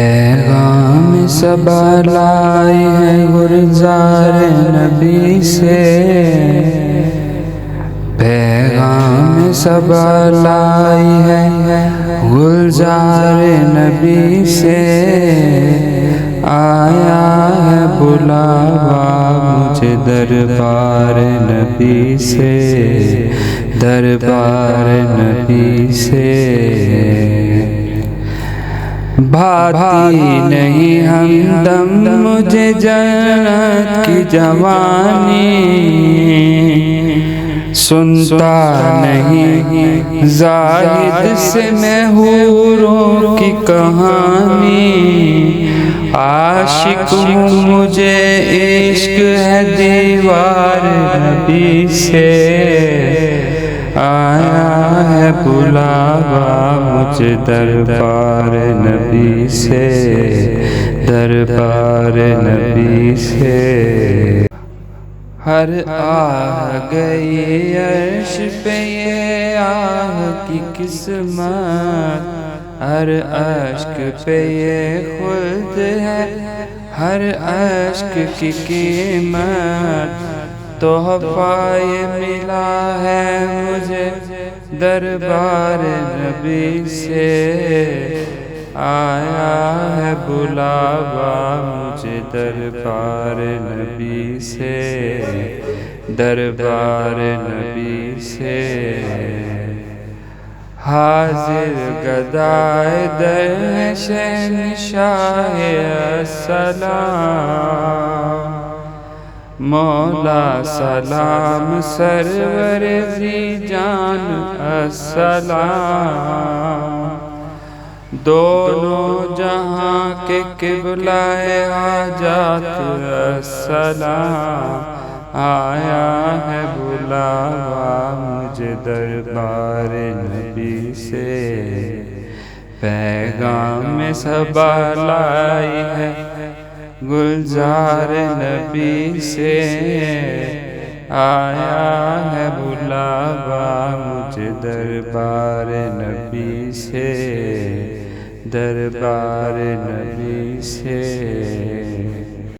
پیغام صبا لائی ہے گلزار نبی سے، پیغام صبا لائی ہے گلزار نبی سے، آیا ہے بلاوا مجھے دربار نبی سے، دربار نبی سے۔ بھاتی نہیں ہمدم مجھے جنت کی جوانی، سنتا نہیں زاہد سے میں حوروں کی کہانی، عاشق ہوں مجھے عشق ہے دیوار نبی سے، آیا ہے بلاوا مجھے دربار نبی سے، دربار نبی سے۔ ہر آہ گئی عرش پہ یہ آہ کی قسمت، ہر اشک پہ یہ خلد ہے، ہر اشک کی قیمت، تحفہ یہ ملا ہے مجھے دربار نبی سے، آیا ہے بلاوا مجھے دربار نبی سے، دربار نبی سے۔ حاضر گدائے در شہنشاہ السلام، مولا سلام سرور ذی جان السلام، دونوں جہاں کے قبلہ حاجات السلام، آیا ہے بلاوا مجھے دربار نبی سے، پیغام صبا لائی ہے گلزار نبی سے، آیا ہے بلاوا مجھے دربار نبی سے، دربار نبی سے۔